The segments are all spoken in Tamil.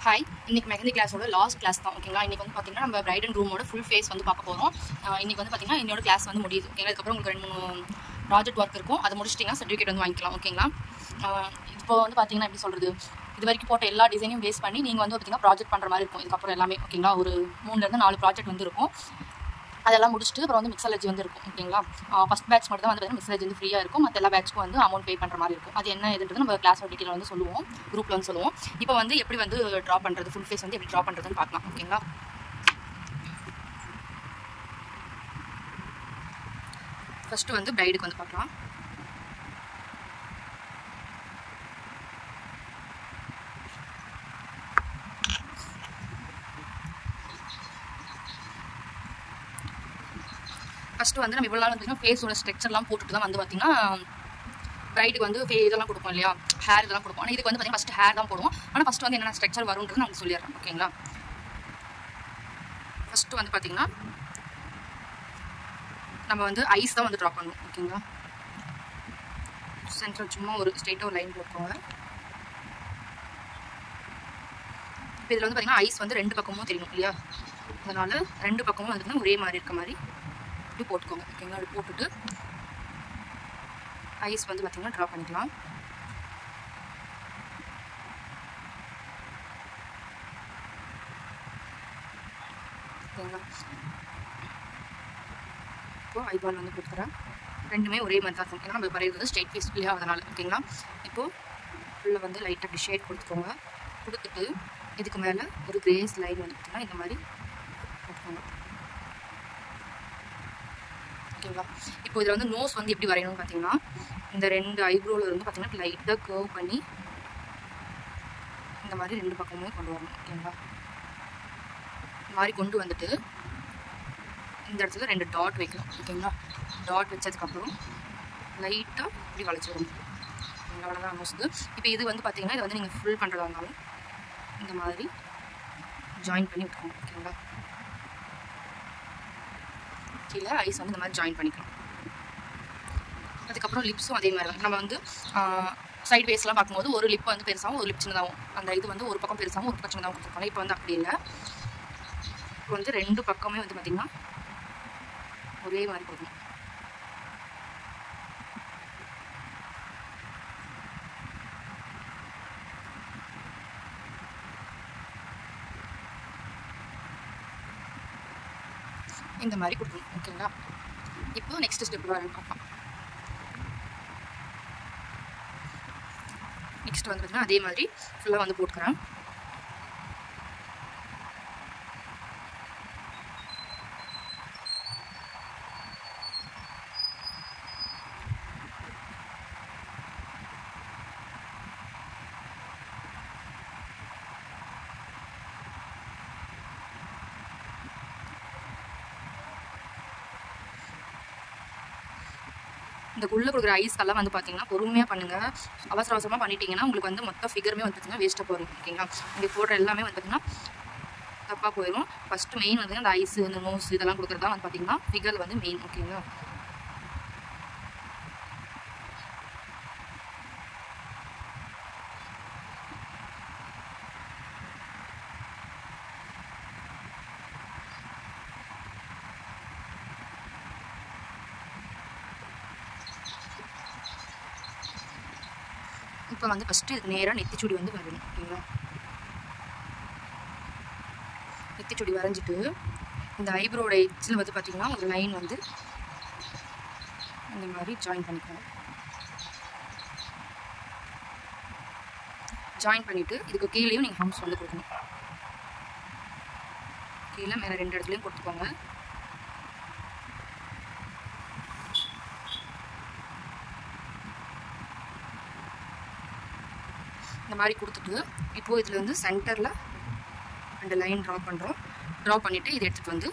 ஹாய், இன்னைக்கு மெஹந்தி கிளாஸோட லாஸ்ட் கிளாஸ் தான். ஓகேங்களா? இன்னைக்கு வந்து பார்த்தீங்கன்னா நம்ம பிரைட் அண்ட் ரூமோட ஃபுல் ஃபேஸ் வந்து பார்க்க போகிறோம். இன்னைக்கு வந்து பார்த்தீங்கன்னா என்னோட கிளாஸ் வந்து முடியுது. ஓகேங்களா? அதுக்கப்புறம் உங்களுக்கு 2-3 ப்ராஜெக்ட் ஒர்க் இருக்கும். அதை முடிச்சிட்டிங்கன்னா சர்டிஃபிகேட் வந்து வாங்கிக்கலாம். ஓகேங்களா? இப்போ வந்து பார்த்தீங்கன்னா எப்படி சொல்கிறது, இது வரைக்கும் போட்ட எல்லா டிசைனையும் பேஸ் பண்ணி நீங்கள் வந்து பார்த்தீங்கன்னா ப்ராஜெக்ட் பண்ணுற மாதிரி இருக்கும். இதுக்கப்புறம் எல்லாமே ஓகேங்களா, ஒரு 3-4 ப்ராஜெக்ட் வந்து இருக்கும். அதெல்லாம் முடிச்சுட்டு அப்புறம் வந்து மிக்ஸாலஜி வந்து இருக்கும். ஓகேங்களா? ஃபஸ்ட் பேட்ச் மட்டும் தான் வந்து பார்த்தீங்கன்னா மிக்ஸாலஜி வந்து ஃப்ரீயாக இருக்கும். மற்ற எல்லா பேட்ச்க்கும் வந்து அமௌண்ட் பே பண்ணுற மாதிரி இருக்கும். அது என்ன எதுன்றது நம்ம கிளாஸ் டீட்டெயில் வந்து சொல்லுவோம், குரூப்பில் வந்து சொல்லுவோம். இப்போ வந்து எப்படி வந்து ட்ரா பண்ணுறது, ஃபுல் ஃபேஸ் வந்து எப்படி ட்ரா பண்ணுறதுன்னு பார்க்கலாம். ஓகேங்களா? ஃபஸ்ட்டு வந்து பிரைடுக்கு வந்து பார்க்கலாம். ஃபஸ்ட்டு வந்து நம்ம இவ்வளோ நாள் வந்து ஃபேஸோட ஸ்ட்ரக்சர்லாம் போட்டுட்டு தான் வந்து பார்த்திங்கன்னா பிரைடுக்கு வந்து இதெல்லாம் கொடுப்போம் இல்லையா, ஹேர் இதெல்லாம் கொடுப்போம். ஆனால் இதுக்கு வந்து பார்த்திங்கன்னா ஃபஸ்ட்டு ஹேர் தான் போடுவோம். ஆனால் ஃபஸ்ட்டு வந்து என்னென்ன ஸ்ட்ரக்சர் வரும்ன்றது நான் சொல்லிடுறேன். ஓகேங்களா? ஃபஸ்ட்டு வந்து பார்த்திங்கன்னா நம்ம வந்து ஐஸ் தான் வந்து ட்ரா பண்ணுவோம். ஓகேங்களா? சென்டர் சும்மா ஒரு ஸ்ட்ரெயிட்டாக ஒரு லைன் போட்டுக்கோங்க. இப்போ இதில் வந்து பார்த்திங்கன்னா ஐஸ் வந்து 2 பக்கமும் தெரியணும் இல்லையா, அதனால் 2 பக்கமும் வந்து ஒரே மாதிரி இருக்க மாதிரி இப்படி போட்டுக்கோங்க. ஓகேங்களா? அப்படி போட்டுட்டு ஐஸ் வந்து பார்த்திங்கன்னா ட்ரா பண்ணிக்கலாம். ஓகேங்களா? இப்போது ஐபால் வந்து கொடுக்குறேன். ரெண்டுமே ஒரே மாதிரி தான் இருக்கும். ஏன்னா நம்ம வரைகிறது வந்து ஸ்ட்ரெயிட் ஃபேஸ் இல்லையா, அதனால். ஓகேங்களா? இப்போது ஃபுல்லாக வந்து லைட்டாக அப்படி ஷேட் கொடுத்துக்கோங்க. கொடுத்துட்டு இதுக்கு மேலே ஒரு கிரேஸ் லைன் வந்து பார்த்திங்கன்னா இந்த மாதிரி போட்டுக்கோங்க. ஓகேங்களா? இப்போ இதில் வந்து நோஸ் வந்து எப்படி வரையணும்னு பார்த்தீங்கன்னா, இந்த 2 ஐப்ரோவில் இருந்து பார்த்தீங்கன்னா லைட்டாக கர்வ் பண்ணி இந்த மாதிரி 2 பக்கமுமே கொண்டு வரணும். ஓகேங்களா? இந்த மாதிரி கொண்டு வந்துட்டு இந்த இடத்துல 2 டாட் வைக்கணும். ஓகேங்களா? டாட் வச்சதுக்கப்புறம் லைட்டாக இப்படி வளைச்சிடணும். அவ்வளோதான் நோஸ்க்கு. இப்போ இது வந்து பார்த்தீங்கன்னா இதை வந்து நீங்கள் ஃபுல் பண்ணுறதா இருந்தாலும் இந்த மாதிரி ஜாயின் பண்ணி விட்டுக்கோங்க. ஓகேங்களா? கீழே ஐஸ் வந்து இந்த மாதிரி ஜாயின் பண்ணிக்கலாம். அதுக்கப்புறம் லிப்ஸும் அதே மாதிரி தான். நம்ம வந்து சைட் வேஸ்லாம் பார்க்கும்போது ஒரு லிப் வந்து பெருசாகவும் ஒரு லிப் சின்னதாகவும், அந்த இது வந்து ஒரு பக்கம் பெருசாகவும் ஒரு பக்கம் சின்னதாகவும் கொடுத்துருப்பாங்க. இப்போ வந்து அப்படி இல்லை. இப்போ வந்து 2 பக்கமே வந்து பார்த்திங்கன்னா ஒரே மாதிரி கொடுக்கணும். இந்த மாதிரி கொடுக்கணும். ஓகேங்களா? இப்போ நெக்ஸ்ட் ஸ்டெப் பார்க்கலாம். நெக்ஸ்ட் வந்து பார்த்தீங்கன்னா அதே மாதிரி ஃபுல்லாக வந்து போட்டுக்கிறேன். இந்த உள்ளே கொடுக்குற ஐஸ்க்கெல்லாம் வந்து பார்த்தீங்கன்னா பொறுமையாக பண்ணுங்கள். அவசர அவசரமாக பண்ணிட்டீங்கன்னா உங்களுக்கு வந்து மொத்த ஃபிகருமே வந்து பார்த்திங்கன்னா வேஸ்ட்டாக போயிடும். ஓகேங்களா? இங்கே போடுற எல்லாமே வந்து பார்த்திங்கன்னா தப்பாக போயிடும். ஃபஸ்ட்டு மெயின் வந்து அந்த ஐஸு, இந்த நோஸ் இதெல்லாம் கொடுக்குறது தான் வந்து பார்த்திங்கன்னா ஃபிகர் வந்து மெயின். ஓகேங்களா? இப்போ வந்து ஃபஸ்ட்டு இதுக்கு நேராக நெத்திச்சுடி வந்து வரையணும். ஓகேங்களா? நெத்திச்சுடி வரைஞ்சிட்டு இந்த ஐப்ரோட எட்ஜில் வந்து பார்த்திங்கன்னா ஒரு லைன் வந்து இந்த மாதிரி ஜாயின் பண்ணிக்கணும். ஜாயின் பண்ணிவிட்டு இதுக்கு கீழேயும் நீங்கள் ஹம்ஸ் வந்து கொடுக்கணும். கீழே மேலே 2 இடத்துலையும் கொடுத்துக்கோங்க. இந்த மாதிரி கொடுத்துட்டு இப்போது இதில் வந்து சென்டரில் 2 லைன் ட்ரா பண்ணுறோம். ட்ரா பண்ணிவிட்டு இதை எடுத்துகிட்டு வந்து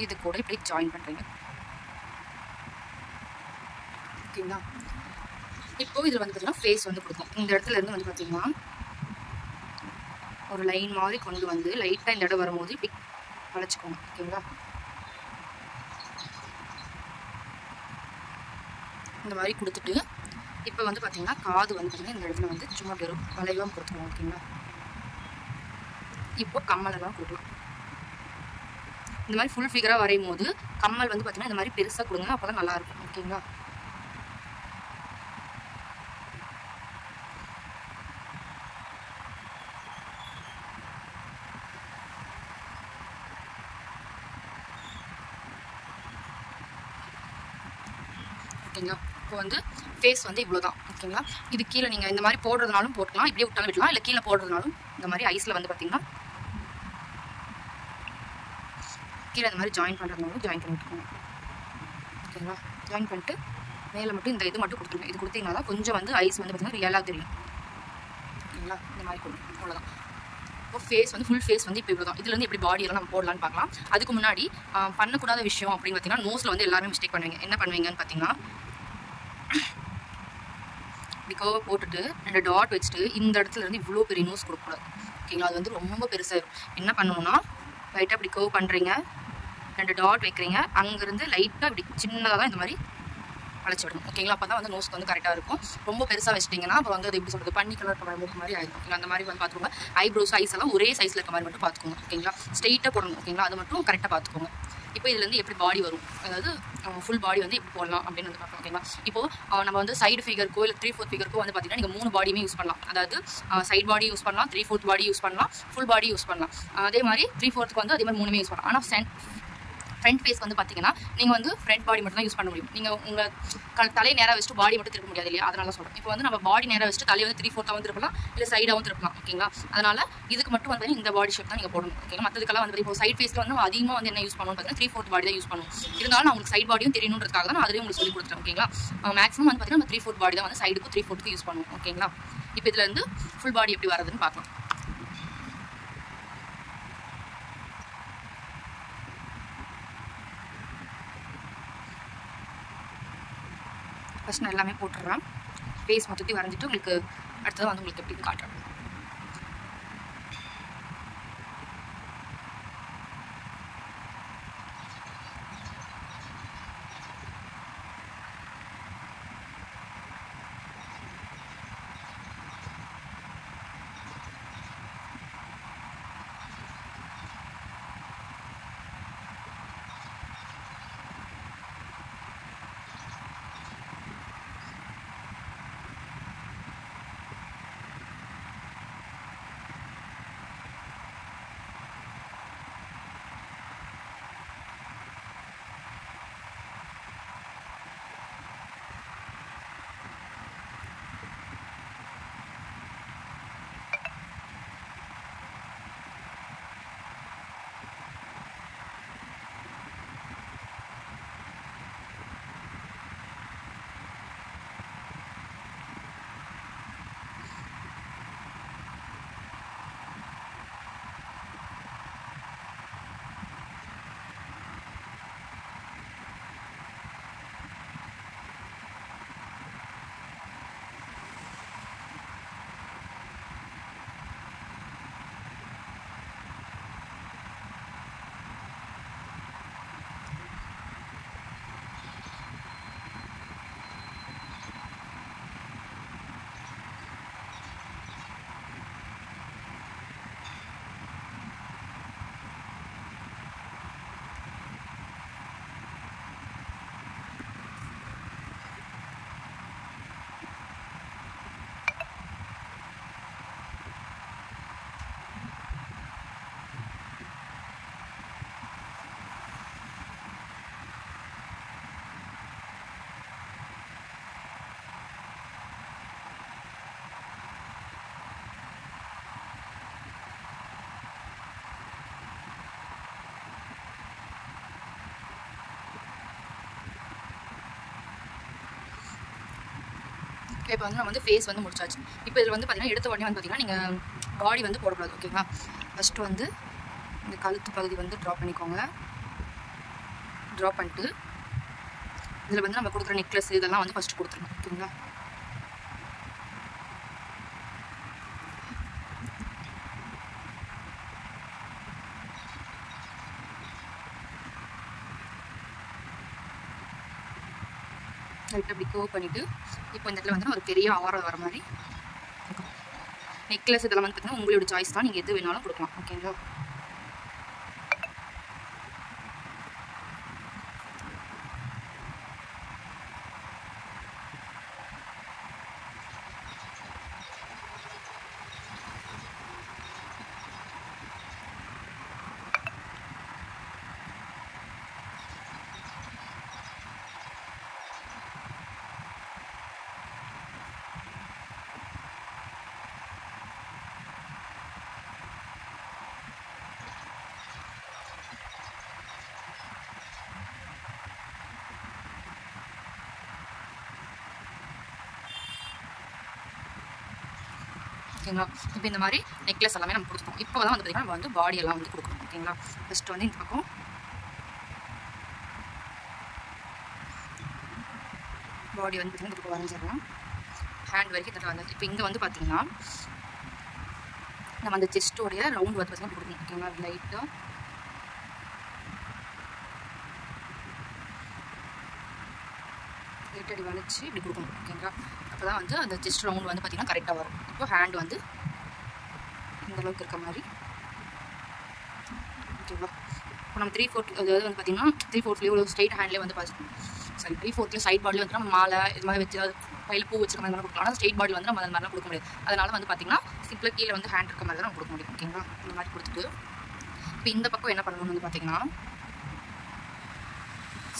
இது கூட இப்படி ஜாயின் பண்ணுறீங்க. ஓகேங்களா? இப்போது இதில் வந்து பார்த்திங்கன்னா ஃபேஸ் வந்து கொடுக்கும். இந்த இடத்துல இருந்து வந்து பார்த்திங்கன்னா ஒரு லைன் மாதிரி கொண்டு வந்து லைட்டாக இந்த இடம் வரும்போது இப்படி வளைச்சிக்கோங்க. ஓகேங்களா? இந்த மாதிரி கொடுத்துட்டு இப்போ வந்து பார்த்திங்கன்னா காது வந்து பார்த்திங்கன்னா இந்த இடத்துல வந்து சும்மா வெறும் வளைவாக கொடுத்துருவோம். ஓகேங்களா? இப்போ கம்மலெல்லாம் கொடுக்கலாம். இந்த மாதிரி ஃபுல் ஃபிகராக வரையும் போது கம்மல் வந்து பார்த்தீங்கன்னா இந்த மாதிரி பெருசாக கொடுங்க, அப்போ தான் நல்லாயிருக்கும். ஓகேங்களா? ஓகேங்களா? இப்போ வந்து ஃபேஸ் வந்து இவ்வளோ தான். ஓகேங்களா? இது கீழே நீங்கள் இந்த மாதிரி போடுறதுனாலும் போட்டுக்கலாம், இப்படியே விட்டாலும் விடலாம், இல்லை கீழே போடுறதுனாலும் இந்த மாதிரி ஐஸில் வந்து பார்த்தீங்கன்னா கீழே இந்த மாதிரி ஜாயின் பண்ணுறதுனாலும் ஜாயின் பண்ணி விட்டுக்கோங்க. ஓகேங்களா? ஜாயின் பண்ணிட்டு மேலே மட்டும் இந்த இது மட்டும் கொடுத்துருங்க. இது கொடுத்தீங்கன்னா தான் கொஞ்சம் வந்து ஐஸ் வந்து பார்த்தீங்கன்னா ரியலாக தெரியும். ஓகேங்களா? இந்த மாதிரி கொடுங்க, அவ்வளோதான். இப்போ ஃபேஸ் வந்து ஃபுல் ஃபேஸ் வந்து இப்போ இவ்வளோ தான். இதில் வந்து எப்படி பாடியெல்லாம் நம்ம போடலான்னு பார்க்கலாம். அதுக்கு முன்னாடி பண்ணக்கூடாத விஷயம் அப்படின்னு பார்த்தீங்கன்னா நோஸில் வந்து எல்லாருமே மிஸ்டேக் பண்ணுவீங்க. என்ன பண்ணுவீங்கன்னு பார்த்தீங்கன்னா இப்படி கர்வை போட்டுட்டு 2 டாட் வச்சுட்டு இந்த இடத்துல இருந்து இவ்வளோ பெரிய நோஸ் கொடுக்கக்கூடாது. ஓகேங்களா? அது வந்து ரொம்ப பெருசாகிடும். என்ன பண்ணணும்னா லைட்டாக இப்படி கர்வ் பண்ணுறீங்க, 2 டாட் வைக்கிறீங்க, அங்கேருந்து லைட்டாக இப்படி சின்னதாக தான் இந்த மாதிரி அழைச்சி விடணும். ஓகேங்களா? அப்போ தான் வந்து நோஸ்க்கு வந்து கரெக்டாக இருக்கும். ரொம்ப பெருசாக வச்சிட்டிங்கன்னா அப்புறம் வந்து அது எப்படி சொல்கிறது பண்ணி கலர் மூக்கு மாதிரி ஆகிடும். ஓகேங்களா? அந்த மாதிரி வந்து பார்த்துக்கோங்க. ஐப்ரோஸ் ஐஸ் எல்லாம் ஒரே சைஸில் இருக்க மாதிரி மட்டும் பார்த்துக்கோங்க. ஓகேங்களா? ஸ்ட்ரெயிட்டாக போடணும். ஓகேங்களா? அது மட்டும் கரெக்டாக பார்த்துக்கோங்க. இப்போ இதுலேருந்து எப்படி பாடி வரும், அதாவது ஃபுல் பாடி வந்து எப்படி போடலாம் அப்படின்னு வந்து பார்க்கலாம். ஓகேங்களா? இப்போது நம்ம வந்து சைடு ஃபிகருக்கோ இல்லை 3/4 ஃபிகருக்கோ வந்து பார்த்தீங்கன்னா நீங்கள் 3 பாடியுமே யூஸ் பண்ணலாம். அதாவது சைட் பாடி யூஸ் பண்ணலாம், 3/4 பாடி யூஸ் பண்ணலாம், ஃபுல் பாடி யூஸ் பண்ணலாம். அதே மாதிரி 3/4 வந்து அதே மாதிரி 3மே யூஸ் பண்ணலாம். ஆனால் ஃப்ரண்ட் ஃபேஸ் வந்து பார்த்தீங்கன்னா நீங்கள் வந்து ஃப்ரண்ட் பாடி மட்டும் தான் யூஸ் பண்ண முடியும். நீங்கள் உங்கள் தலையை நேராக வச்சுட்டு பாடி மட்டும் திருப்ப முடியாது இல்லையா? அதனால சொல்கிறேன். இப்போ வந்து நம்ம பாடி நேராக வச்சுட்டு தலையை வந்து 3/4 திருப்பலாம், இல்லை சைடாகவும் திருப்பலாம். ஓகேங்களா? அதனால் இதுக்கு மட்டும் வந்து இந்த பாடி ஷேப் தான் நீங்கள் போடணும். ஓகேங்களா? மற்றதுக்கெல்லாம் வந்து இப்போ சைட் ஃபேஸில் வந்து அதிகமாக வந்து என்ன யூஸ் பண்ணணும்னு பார்த்தீங்கன்னா 3/4 பாடி தான் யூஸ் பண்ணுவோம். இருந்தாலும் நான் உங்களுக்கு சைட் பாடியும் தெரியணுன்றதுக்காக தான் நான் அதிலே உங்களுக்கு சொல்லி கொடுத்துருக்கேன். ஓகேங்களா? மேக்ஸிமம் வந்து பார்த்தீங்கன்னா நம்ம 3/4 பாடி தான் வந்து சைடுக்கு 3/4 யூஸ் பண்ணுவோம். ஓகேங்களா? இப்போ இதில் இருந்து ஃபுல் பாடி எப்படி வரதுன்னு பார்க்கலாம். ஃபஸ்ட் நான் எல்லாமே போட்டுடுறேன். ஃபேஸ் மொத்தத்தையும் வரைஞ்சிட்டு உங்களுக்கு அடுத்தது வந்து உங்களுக்கு எப்படி காட்டுறேன். இப்போ வந்து நம்ம வந்து ஃபேஸ் வந்து முடிச்சாச்சு. இப்போ இதில் வந்து பார்த்தீங்கன்னா எடுத்த உடனே வந்து பார்த்தீங்கன்னா நீங்கள் பாடி வந்து போடக்கூடாது. ஓகேங்களா? ஃபஸ்ட்டு வந்து இந்த கழுத்து பகுதி வந்து ட்ரா பண்ணிக்கோங்க. ட்ரா பண்ணிட்டு இதில் வந்து நம்ம கொடுக்குற நெக்லஸ் இதெல்லாம் வந்து ஃபஸ்ட்டு கொடுத்துருங்க. ஓகேங்களா? லைட்டாக அப்படி கர்வ் பண்ணிவிட்டு இப்போ இந்த இடத்துல வந்து ஒரு பெரிய ஆரம் வர மாதிரி நெக்லஸ் இதெல்லாம் வந்து பார்த்தீங்கன்னா உங்களோட சாய்ஸ் தான், நீங்கள் எது வேணாலும் கொடுக்கலாம். ஓகேங்களா? ஓகேங்களா? இப்போ இந்த மாதிரி நெக்லஸ் எல்லாமே நம்ம கொடுத்துருக்கோம். இப்போ தான் வந்து பார்த்திங்கன்னா நம்ம வந்து பாடி எல்லாம் வந்து கொடுக்கணும். ஓகேங்களா? ஃபஸ்ட்டு வந்து இந்த பக்கம் பாடி வந்து பார்த்திங்கன்னா இந்த பக்கம் வரைஞ்சிடலாம். ஹேண்ட் வரைக்கும் தட்ட வந்து இப்போ இங்கே வந்து பார்த்திங்கன்னா நம்ம அந்த செஸ்ட்டோடைய ரவுண்ட் வந்து பார்த்திங்கன்னா கொடுக்கணும். ஓகேங்களா? லைட்டாக அடி வளைச்சி இப்படி கொடுக்கணும். ஓகேங்களா? அப்போ தான் வந்து அந்த செஸ்ட் ரவுண்ட் வந்து பார்த்திங்கன்னா கரெக்டாக வரும். இப்போ ஹேண்ட் வந்து இந்தளவுக்கு இருக்க மாதிரி. ஓகேவா? இப்போ நம்ம 3/4 அதாவது வந்து பார்த்திங்கன்னா 3/4 ஒரு ஸ்ட்ரைட் ஹேண்ட்லேயே வந்து சாரி 3/4 சைட் பாடியில் வந்து நம்ம மாலை இது மாதிரி வச்சு கையில் பூ வச்சுக்க மாதிரி கொடுக்கலாம். ஆனால் ஸ்ட்ரைட் பாடி வந்து நம்ம அந்த மாதிரிலாம் கொடுக்க முடியாது. அதனால் வந்து பார்த்திங்கன்னா சிம்பிளாக கீழே வந்து ஹேண்ட் இருக்க மாதிரி தான் நம்ம கொடுக்க முடியும். ஓகேங்களா? இந்த மாதிரி கொடுத்துட்டு இப்போ இந்த பக்கம் என்ன பண்ணணும்னு வந்து பார்த்திங்கன்னா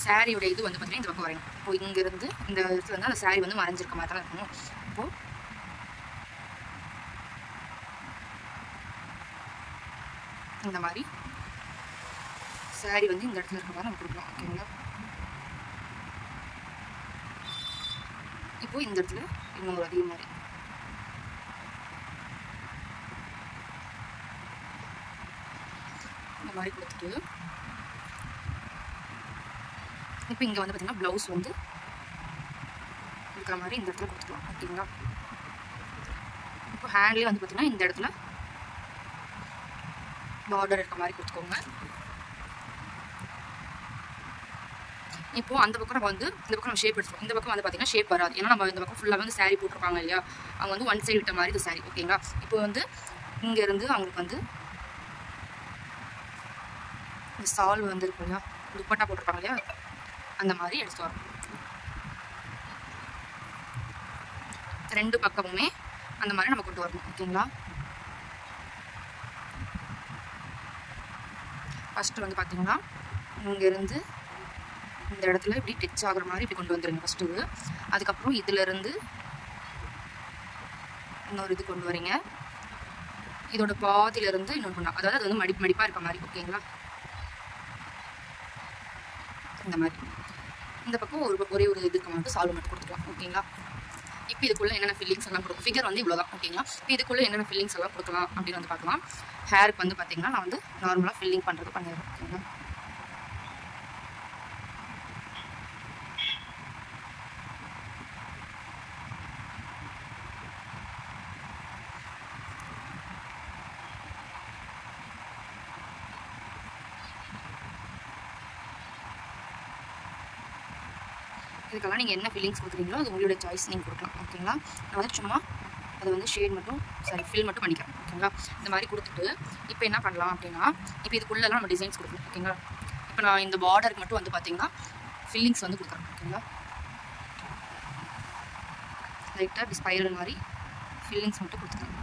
சாரியோட இது வந்து பார்த்திங்கன்னா இந்த பக்கம் வரையணும். இப்போ இங்கேருந்து இந்த இடத்துல வந்து அந்த சாரி வந்து மறைஞ்சிருக்க மாதிரி தான் இருக்கணும். இப்போது இந்த மாதிரி சாரி வந்து இந்த இடத்துல இருக்க மாதிரி நம்ம கொடுக்கலாம். ஓகேங்களா? இப்போது இந்த இடத்துல இன்னொரு அதே மாதிரி இந்த மாதிரி கொடுத்துட்டு இப்போ இங்கே வந்து பார்த்திங்கன்னா ப்ளவுஸ் வந்து இருக்கிற மாதிரி இந்த இடத்துல கொடுத்துக்கலாம். ஓகேங்களா? இப்போ ஹேண்ட்லேயே வந்து பார்த்திங்கன்னா இந்த இடத்துல பார்டர் இருக்க மாதிரி கொடுத்துக்கோங்க. இப்போது அந்த பக்கம் நம்ம வந்து இந்த பக்கம் நம்ம ஷேப் எடுத்துக்கோம். இந்த பக்கம் வந்து பார்த்திங்கன்னா ஷேப் வராது. ஏன்னா நம்ம இந்த பக்கம் ஃபுல்லாக வந்து சாரீ போட்டிருப்பாங்க இல்லையா, அவங்க வந்து ஒன் சைடு விட்ட மாதிரி இது சாரீ. ஓகேங்களா? இப்போ வந்து இங்கேருந்து அவங்களுக்கு வந்து இந்த சால்வ் வந்து இருக்கும் இல்லையா, துப்பட்டா போட்டிருப்பாங்க இல்லையா, அந்த மாதிரி எடுத்து வரும். ரெண்டு பக்கமுமே அந்த மாதிரி நம்ம கொண்டு வரணும். ஓகேங்களா? ஃபஸ்ட்டு வந்து பார்த்திங்கன்னா இங்கேருந்து இந்த இடத்துல இப்படி டச் ஆகிற மாதிரி இப்படி கொண்டு வந்துடுங்க ஃபஸ்ட்டு இது. அதுக்கப்புறம் இதிலேருந்து இன்னொரு இது கொண்டு வரீங்க. இதோட பாதியிலேருந்து இன்னொரு கொண்டா, அதாவது அது வந்து மடிப்பாக இருக்க மாதிரி. ஓகேங்களா? இந்த மாதிரி இந்த பக்கம் ஒரே ஒரு இதுக்கு மட்டும் சால்வ் மட்டும் கொடுத்துக்கலாம். ஓகேங்களா? இப்போ இதுக்குள்ளே என்னென்ன ஃபில்லிங்ஸ் எல்லாம் கொடுக்கும். ஃபிகர் வந்து இவ்வளோ தான். ஓகேங்களா? இப்போ இதுக்குள்ளே என்னென்ன ஃபில்லிங்ஸ் எல்லாம் கொடுக்கலாம் அப்படின்னு வந்து பார்க்கலாம். ஹேருக்கு வந்து பார்த்திங்கன்னா நான் வந்து நார்மலாக ஃபில்லிங் பண்ணுறது பண்ணிடுறேன். ஓகேங்களா? இதுக்கெல்லாம் நீங்கள் என்ன ஃபில்லிங்ஸ் கொடுக்குறீங்களோ அது உங்களோட சாய்ஸ் நீங்கள் கொடுக்கலாம். ஓகேங்களா? நான் வந்து சும்மா அதை வந்து ஷேட் மட்டும் ஃபில் மட்டும் பண்ணிக்கிறேன். ஓகேங்களா? இந்த மாதிரி கொடுத்துட்டு இப்போ என்ன பண்ணலாம் அப்படின்னா இப்போ இதுக்குள்ளெல்லாம் நம்ம டிசைன்ஸ் கொடுக்கணும். ஓகேங்களா? இப்போ நான் இந்த பார்டருக்கு மட்டும் வந்து பார்த்திங்கன்னா ஃபில்லிங்ஸ் வந்து கொடுக்குறேன். ஓகேங்களா? லைட்டாக இப்படி ஸ்பைரல் மாதிரி ஃபில்லிங்ஸ் மட்டும் கொடுத்துக்கிறேன்.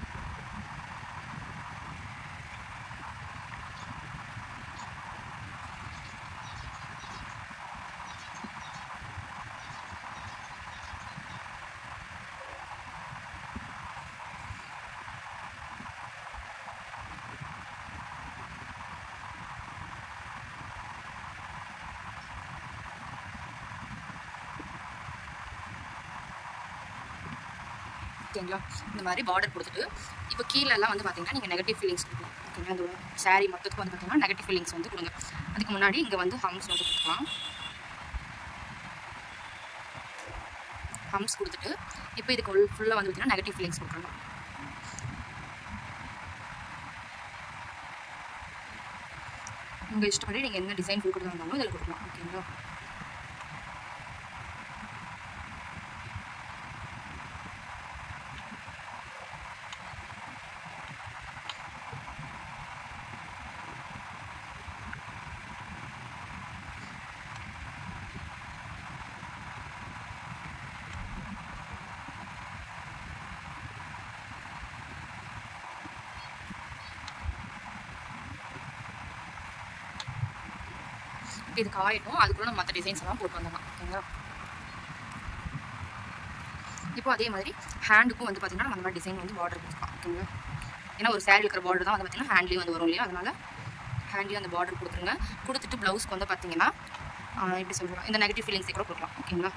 ஓகேங்களா? இந்த மாதிரி பார்டர் கொடுத்துட்டு இப்போ கீழெல்லாம் வந்து பார்த்திங்கன்னா நீங்கள் நெகட்டிவ் ஃபீலிங்ஸ் கொடுக்கலாம். ஓகேங்களா? இந்த சாரீ மொத்தத்துக்கு வந்து பார்த்திங்கன்னா நெகட்டிவ் ஃபீலிங்ஸ் வந்து கொடுங்க. அதுக்கு முன்னாடி இங்கே வந்து ஹம்ஸ் வந்து கொடுக்கலாம். ஹம்ஸ் கொடுத்துட்டு இப்போ இதுக்கு ஃபுல்லாக வந்து பார்த்திங்கன்னா நெகட்டிவ் ஃபீலிங்ஸ் கொடுக்கலாம். உங்கள் இஷ்டப்படி நீங்கள் என்ன டிசைன் கொடுக்குறதா இருந்தாலும் இதில் கொடுக்கலாம். ஓகேங்களா? இது காயட்டும், அதுக்குள்ளே நம்ம மற்ற டிசைன்ஸ் எல்லாம் போட்டு வந்துடலாம். ஓகேங்களா? இப்போ அதே மாதிரி ஹேண்டுக்கும் வந்து பார்த்திங்கன்னா நம்ம அந்த மாதிரி டிசைன் வந்து பார்டர் கொடுக்கலாம். ஓகேங்களா? ஏன்னா ஒரு சாரீ இருக்கிற பார்டர் தான் வந்து பார்த்திங்கன்னா ஹேண்ட்லேயும் வந்து வரும் இல்லையா, அதனால் ஹேண்ட்லேயும் அந்த பார்டர் கொடுத்துருங்க. கொடுத்துட்டு ப்ளவுஸ்க்கு வந்து பார்த்திங்கன்னா எப்படி சொல்கிறோம், இந்த நெகட்டிவ் ஃபீலிங்ஸை கூட கொடுக்கலாம். ஓகேங்களா?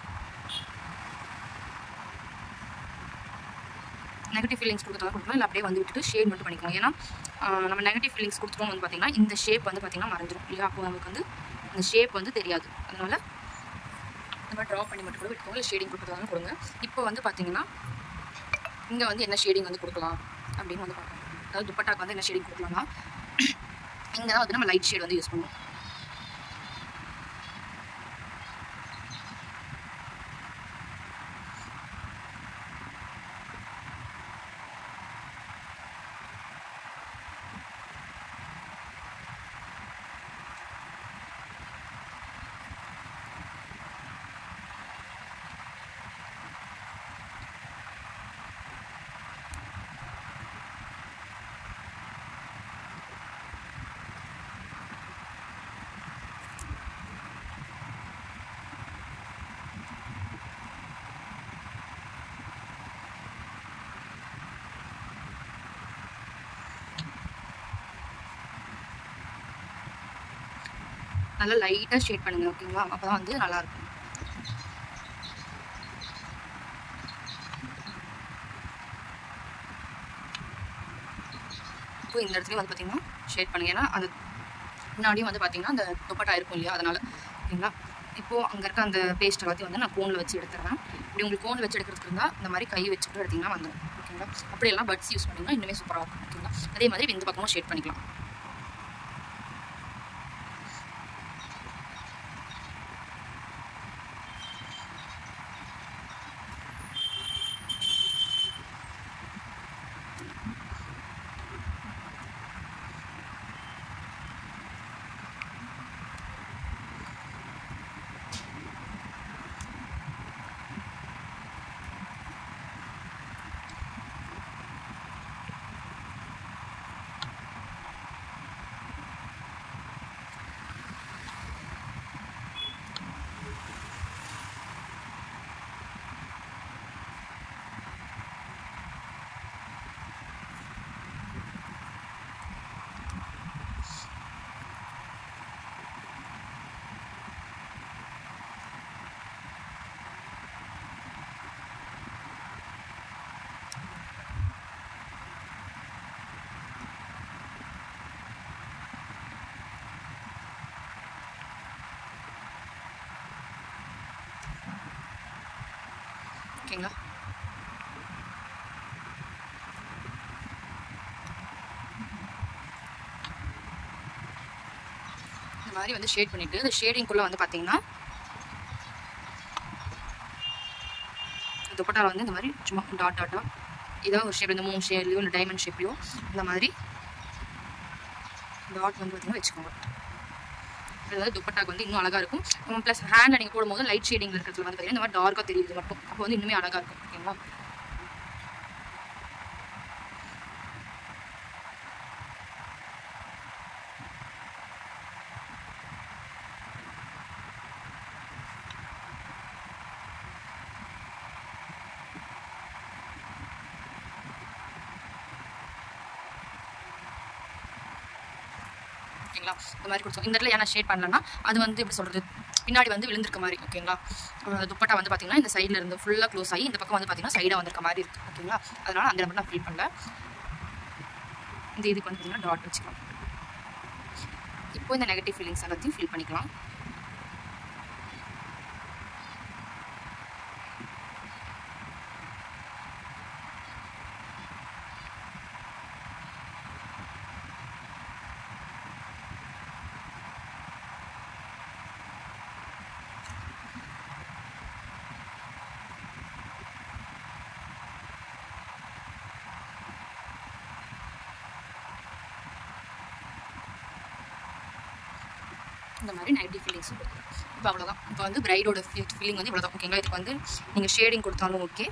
நெகட்டிவ் ஃபீலிங்ஸ் கொடுக்குறதா கொடுக்கலாம், இல்லை அப்படியே வந்து விட்டுட்டு ஷேட் மட்டும் பண்ணிக்கலாம். ஏன்னா நம்ம நெகட்டிவ் ஃபீலிங்ஸ் கொடுத்துட்டோம் வந்து பார்த்திங்கன்னா இந்த ஷேப் வந்து பார்த்திங்கன்னா மறைஞ்சிடும் இல்லையா, அப்போ நமக்கு வந்து இந்த ஷேப் வந்து தெரியாது. அதனால் இந்த மாதிரி ட்ரா பண்ணி மட்டும் கூட விட்டுக்கோங்க, இல்லை ஷேடிங் கொடுக்குறதாலும் கொடுங்க. இப்போ வந்து பார்த்திங்கன்னா இங்கே வந்து என்ன ஷேடிங் வந்து கொடுக்கலாம் அப்படின்னு வந்து பார்க்கலாம். அதாவது துப்பட்டாக்கு வந்து என்ன ஷேடிங் கொடுக்கலாம்னா இங்கே தான் வந்து நம்ம லைட் ஷேட் வந்து யூஸ் பண்ணுவோம். நல்லா லைட்டாக ஷேட் பண்ணுங்கள். ஓகேங்களா? அப்போ தான் வந்து நல்லாயிருக்கும். இப்போ இந்த இடத்துலையும் வந்து பார்த்திங்கன்னா ஷேட் பண்ணுங்க. ஏன்னா அது முன்னாடியும் வந்து பார்த்திங்கன்னா அந்த துப்பட்டா இருக்கும் இல்லையா, அதனால். ஓகேங்களா? இப்போது அங்கே இருக்க அந்த பேஸ்ட் எல்லாத்தையும் வந்து நான் கோனில் வச்சு எடுத்துறேன். இப்படி உங்களுக்கு கோனில் வச்சு எடுக்கிறதுக்கு இருந்தால் இந்த மாதிரி கை வச்சுட்டு எடுத்திங்கன்னா வந்துடும். ஓகேங்களா? அப்படியெல்லாம் பட்ஸ் யூஸ் பண்ணிங்கன்னா இன்னுமே சூப்பராக இருக்கும். ஓகேங்களா? அதே மாதிரி இந்த பக்கமும் ஷேட் பண்ணிக்கலாம். ஓகேங்களா? இந்த மாதிரி வந்து ஷேட் பண்ணிவிட்டு இந்த ஷேடிங்குள்ளே வந்து பார்த்திங்கன்னா துப்பட்டாவில் வந்து இந்த மாதிரி சும்மா டாட் டாட்டாக ஏதாவது ஒரு ஷேப், இந்த மூணு ஷேப்லையோ இல்லை டைமண்ட் ஷேப்லையோ இந்த மாதிரி டாட் வந்து பார்த்திங்கன்னா வச்சுக்கோங்க. அதாவது துப்பட்டாக்கு வந்து இன்னும் அழகாக இருக்கும். ப்ளஸ் ஹேண்டில் நீங்கள் போடும்போது லைட் ஷேடிங்கில் இருக்கிறதுல வந்து பார்த்திங்கன்னா இந்த மாதிரி டார்க்காக தெரியுது மட்டும், அப்போ வந்து இன்னுமே அழகாக இருக்கும். ஓகேங்களா? ஓகேங்களா? இந்த மாதிரி கொடுத்தோம். இந்த இடத்துல ஏன்னா ஷேட் பண்ணலன்னா அது வந்து எப்படி சொல்கிறது, பின்னாடி வந்து விழுந்திருக்க மாதிரி. ஓகேங்களா? துப்பட்டா வந்து பார்த்திங்கன்னா இந்த சைடில் இருந்து ஃபுல்லாக க்ளோஸ் ஆகி இந்த பக்கம் வந்து பார்த்திங்கன்னா சைடாக வந்திருக்க மாதிரி இருக்குது. ஓகேங்களா? அதனால் அந்த இடத்துல நான் ஃபீல் பண்ணல. இந்த இதுக்கு வந்து பார்த்திங்கன்னா டாட் வச்சுக்கலாம். இப்போ இந்த நெகட்டிவ் ஃபீலிங்ஸ் எல்லாத்தையும் ஃபீல் பண்ணிக்கலாம். இந்த மாதிரி நெகட்டிவ் ஃபீலிங்ஸ் கொடுக்குறேன். இப்போ அவ்வளோதான். இப்போ வந்து பிரைடோட ஃபீலிங் வந்து இவ்வளோ தான். ஓகேங்களா? இதுக்கு வந்து நீங்கள் ஷேடிங் கொடுத்தாலும் ஓகே,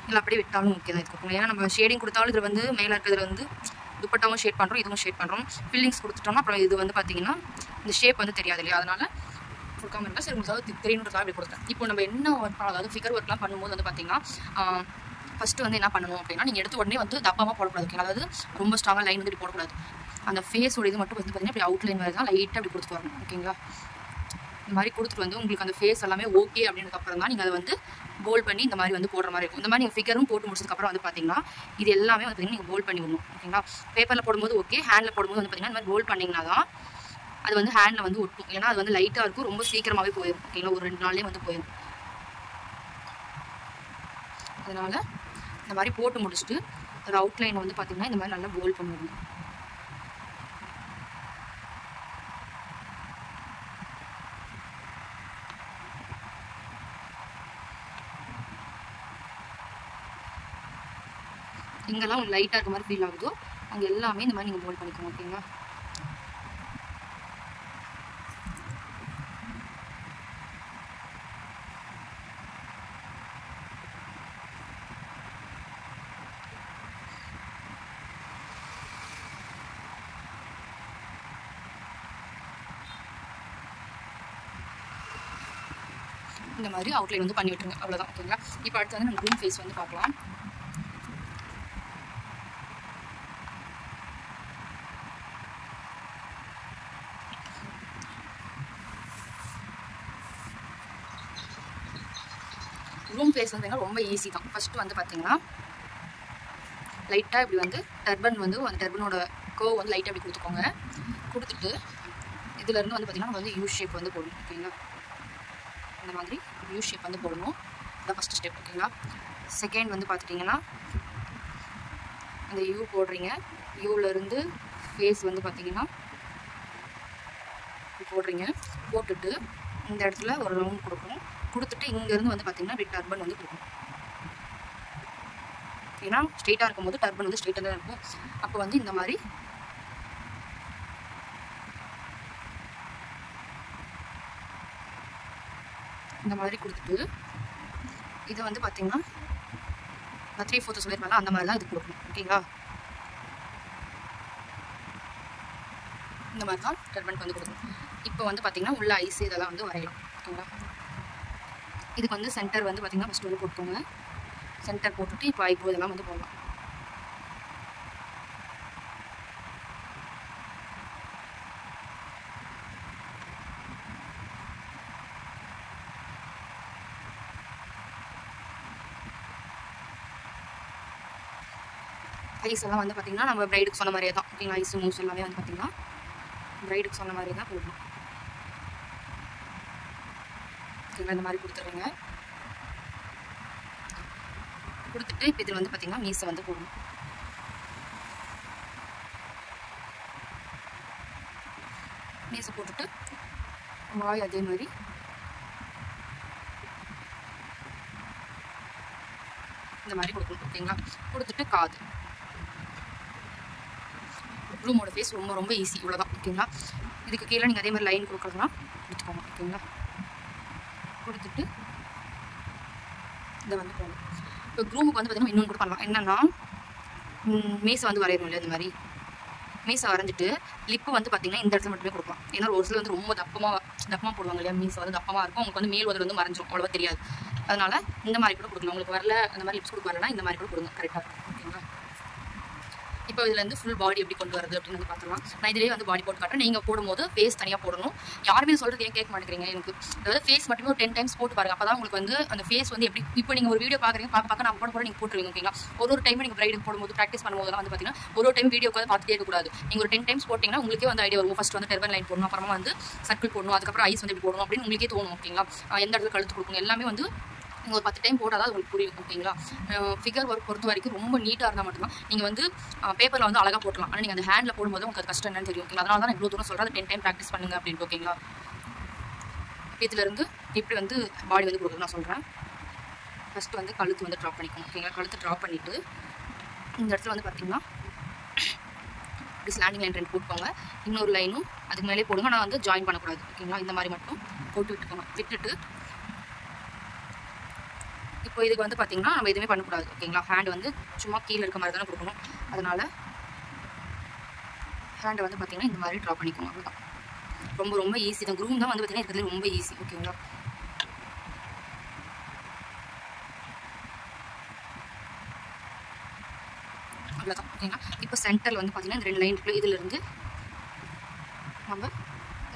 இல்லை அப்படியே விட்டாலும் ஓகே தான். இதுக்கு ஏன்னா நம்ம ஷேடிங் கொடுத்தாலும் இது வந்து மேலே இருக்கிறதுல வந்து துப்பட்டாவும் ஷேட் பண்ணுறோம், இதுவும் ஷேட் பண்ணுறோம். ஃபில்லிங்ஸ் கொடுத்துட்டோம்னா அப்புறம் இது வந்து பார்த்திங்கன்னா இந்த ஷேப் வந்து தெரியாது இல்லையா, அதனால் கொடுக்காம இருந்தால் சரி உங்களுக்கு தெரியணுன்றதாக அப்படி கொடுத்தேன். இப்போ நம்ம என்ன ஒர்க் அதாவது ஃபிகர் ஒர்க்லாம் பண்ணும்போது வந்து பார்த்தீங்கன்னா ஃபஸ்ட்டு வந்து என்ன பண்ணணும் அப்படின்னா, நீங்கள் எடுத்து உடனே வந்து தப்பாமல் போடக்கூடாது. ஓகேங்களா? அதாவது ரொம்ப ஸ்ட்ராங்காக லைன் வந்து இப்படி போடக்கூடாது. அந்த ஃபேஸோட இது மட்டும் வந்து பார்த்தீங்கன்னா இப்படி அவுட்லைன் மாதிரி தான் லைட்டாக அப்படி கொடுத்துட்டு வரணும். ஓகேங்களா? இந்த மாதிரி கொடுத்துட்டு வந்து உங்களுக்கு அந்த ஃபேஸ் எல்லாமே ஓகே அப்படின்றதுக்கப்புறம் தான் நீங்கள் அதை வந்து போல்ட் பண்ணி இந்த மாதிரி வந்து போடுற மாதிரி இருக்கும். இந்த மாதிரி நீங்கள் ஃபிகரும் போட்டு முடிச்சதுக்கப்புறம் வந்து பார்த்தீங்கன்னா இது எல்லாமே வந்து பார்த்தீங்கன்னா நீங்கள் போல்ட் பண்ணி விடணும். ஓகேங்களா? பேப்பரில் போடும்போது ஓகே, ஹேண்டில் போடும்போது வந்து பார்த்தீங்கன்னா இந்த மாதிரி போல்ட் பண்ணிங்கன்னா தான் அது வந்து ஹேண்டில் வந்து ஒட்டும். இல்லைனா அது வந்து லைட்டாக இருக்கும், ரொம்ப சீக்கிரமாகவே போயிடும். ஓகேங்களா? ஒரு 2 நாள்லேயே வந்து போயிடும். அதனால் இந்த மாதிரி போட்டு முடிச்சுட்டு ஒரு அவுட்லைனை வந்து பார்த்தீங்கன்னா இந்த மாதிரி நல்லா போல்ட் பண்ணிடணும். இங்கெல்லாம் ஒரு லைட்டாக இருக்க மாதிரி ஃபீல் ஆகுதோ அங்கே எல்லாமே இந்த மாதிரி நீங்கள் போல்ட் பண்ணிக்கணும். ஓகேங்களா? இந்த மாதிரி அவுட்லைன் வந்து பண்ணி விட்டுருங்க. அவ்வளோதான். ஓகேங்களா? இப்போ அடுத்து வந்து நம்ம க்ரூம் ஃபேஸ் வந்து பார்க்கலாம். க்ரூம் ஃபேஸ் வந்து ரொம்ப ஈஸி தான். ஃபஸ்ட்டு வந்து பார்த்தீங்கன்னா லைட்டாக இப்படி வந்து டர்பன் வந்து அந்த டர்பனோட கர்வ் வந்து லைட்டாக இப்படி கொடுத்துக்கோங்க. கொடுத்துட்டு இதுலேருந்து வந்து பார்த்திங்கன்னா நம்ம வந்து யூ ஷேப் வந்து போடணும். ஓகேங்களா? இந்த மாதிரி யூ ஷேப் வந்து போடணும். இதான் ஃபஸ்ட்டு ஸ்டெப். ஓகேங்களா? செகண்ட் வந்து பார்த்துட்டிங்கன்னா அந்த யூ போடுறீங்க. யூவிலேருந்து ஃபேஸ் வந்து பார்த்திங்கன்னா போடுறீங்க. போட்டுட்டு இந்த இடத்துல ஒரு ரவுண்ட் கொடுக்கணும். கொடுத்துட்டு இங்கேருந்து வந்து பார்த்திங்கன்னா இப்படி டர்பன் வந்து கொடுக்கணும். ஏன்னா ஸ்ட்ரெயிட்டாக இருக்கும்போது டர்பன் வந்து ஸ்ட்ரெயிட்டாக தான் இருக்கும். அப்போ வந்து இந்த மாதிரி கொடுத்துட்டு இதை வந்து பார்த்தீங்கன்னா நான் 3/4 சொல்லியிருப்பேன்ல அந்த மாதிரி தான் இது கொடுக்கணும். ஓகேங்களா? இந்த மாதிரி தான் டர்பனுக்கு வந்து கொடுக்கணும். இப்போ வந்து பார்த்தீங்கன்னா உள்ள ஐஸ் இதெல்லாம் வந்து வரையலாம். ஓகேங்களா? இதுக்கு வந்து சென்டர் வந்து பார்த்தீங்கன்னா ஃபஸ்ட்டு வந்து போட்டுக்கோங்க. சென்டர் போட்டுட்டு இப்போ ஐப்ரோ இதெல்லாம் வந்து போடலாம். ஐஸ் எல்லாம் வந்து பார்த்தீங்கன்னா நம்ம பிரைடுக்கு சொன்ன மாதிரியே தான். ஓகேங்களா? ஐஸ் மூஸ் எல்லாமே வந்து பார்த்தீங்கன்னா பிரைடுக்கு சொன்ன மாதிரி தான் போடணும். ஓகேங்களா? இந்த மாதிரி கொடுத்துட்றீங்க. கொடுத்துட்டு இப்போ இதில் வந்து பார்த்தீங்கன்னா மீசை வந்து போடணும். மீசை போட்டுட்டு வாய் அதே மாதிரி இந்த மாதிரி கொடுக்கணும். ஓகேங்களா? கொடுத்துட்டு காது. ப்ளூமோட ஃபேஸ் ரொம்ப ரொம்ப ஈஸி. இவ்வளோதான். ஓகேங்களா? இதுக்கு கீழே நீங்கள் அதே மாதிரி லைன் கொடுக்குறதுனா கொடுத்துக்கோங்க. ஓகேங்களா? கொடுத்துட்டு இதை வந்து போகணும். இப்போ க்ரூமுக்கு வந்து பார்த்தீங்கன்னா இன்னொன்று கூட பண்ணலாம். என்னென்னா மீசை வந்து வரையணும் இல்லையா? இந்த மாதிரி மீசை வரைஞ்சிட்டு லிப்பு வந்து பார்த்தீங்கன்னா இந்த இடத்துல மட்டுமே கொடுக்கலாம். ஏன்னா ஒரு சில வந்து ரொம்ப தப்பமாக போடுவாங்க இல்லையா? மீசை வந்து தப்பமாக இருக்கும். உங்களுக்கு வந்து மேல் உதடு வந்து மறைஞ்சிரும், அவ்வளோவா தெரியாது. அதனால் இந்த மாதிரி கூட கொடுக்கலாம். உங்களுக்கு வரல அந்த மாதிரி லிப்ஸ் கொடுக்க வரலன்னா இந்த மாதிரி கூட கொடுங்க. கரெக்டாக இருக்கும். ஓகேங்களா? இப்போ இதுலேருந்து ஃபுல் பாடி எப்படி கொண்டு வரது அப்படின்னு வந்து பார்த்துக்கலாம். நான் இதிலேயே வந்து பாடி போட்டு காட்டுறேன். நீங்கள் போடும்போது ஃபேஸ் தனியாக போடணும். யாருமே சொல்கிறது ஏன் கேட்க மாட்டேங்கிறீங்க எனக்கு. அதாவது ஃபேஸ் மட்டுமே ஒரு 10 டைம்ஸ் போட்டு பாருங்கள். அப்போ தான் உங்களுக்கு வந்து அந்த ஃபேஸ் வந்து எப்படி இப்போ நீங்கள் ஒரு வீடியோ பார்க்குறீங்க, பார்க்க நான் போட நீங்கள் போட்டுருவீங்க. ஓகேங்களா? ஒரு டைம் நீங்கள் பிரைடுக்கு போடும்போது ப்ராக்டிஸ் பண்ணும்போதெல்லாம் வந்து பார்த்தீங்கன்னா ஒரு டைம் வீடியோ உட்காந்து பார்த்துட்டே இருக்கக்கூடாது. நீங்கள் ஒரு 10 டைம்ஸ் போட்டிங்கன்னா உங்களுக்கே வந்து ஐடியா வரும். ஃபஸ்ட் வந்து டர்பன் லைன் போடணும், அப்புறமா வந்து சர்க்கிள் போடணும், அதுக்கப்புறம் ஐஸ் வந்து இப்படி போடணும் அப்படின்னு உங்களுக்கே தோணும். ஓகேங்களா? எந்த இடத்துல கழுத்து கொடுக்கணும் எல்லாமே வந்து நீங்கள் ஒரு 10 டைம் போட்டால் தான் உங்களுக்கு புரியும். ஓகேங்களா? ஃபிகர் ஒர்க் பொறுத்த வரைக்கும் ரொம்ப நீட்டாக இருந்தால் மட்டும்தான் நீங்கள் வந்து பேப்பரில் வந்து அழகாக போட்டலாம். ஆனால் நீங்கள் அந்த ஹேண்டில் போடும்போது உங்களுக்கு கஷ்டம் என்னன்னு தெரியும். ஓகேங்களா? அதனால தான் இவ்வளோ தூரம் சொல்கிறேன். அதை 10 டைம் ப்ராக்டிஸ் பண்ணுங்க அப்படின்ட்டு. ஓகேங்களா? இதுலேருந்து இப்படி வந்து பாடி வந்து கொடுக்குறது நான் சொல்கிறேன். ஃபஸ்ட்டு வந்து கழுத்து வந்து ட்ராப் பண்ணிக்கோங்க. ஓகேங்களா? கழுத்து ட்ராப் பண்ணிவிட்டு இந்த இடத்துல வந்து பார்த்தீங்கன்னா இப்படி ஸ்லாண்டிங் லைன் 2 போட்டுக்கோங்க. இன்னொரு லைனும் அதுக்கு மேலே போடுங்க. நான் வந்து ஜாயின் பண்ணக்கூடாது. ஓகேங்களா? இந்த மாதிரி மட்டும் போட்டு விட்டுக்கோங்க. விட்டுட்டு இப்போ இதுக்கு வந்து பார்த்தீங்கன்னா நம்ம எதுவுமே பண்ணக்கூடாது. ஓகேங்களா? ஹேண்ட் வந்து சும்மா கீழே இருக்க மாதிரி தானே கொடுக்கணும். அதனால் ஹேண்டை வந்து பார்த்தீங்கன்னா இந்த மாதிரி ட்ரா பண்ணிக்கோங்க. அவ்வளோதான். ரொம்ப ரொம்ப ஈஸி தான். க்ரூம் தான் வந்து பார்த்தீங்கன்னா இருக்கிறதுல ரொம்ப ஈஸி. ஓகேங்களா? அவ்வளோதான். ஓகேங்களா? இப்போ சென்டரில் வந்து பார்த்தீங்கன்னா இந்த 2 லைன் இருக்குது. இதிலிருந்து நம்ம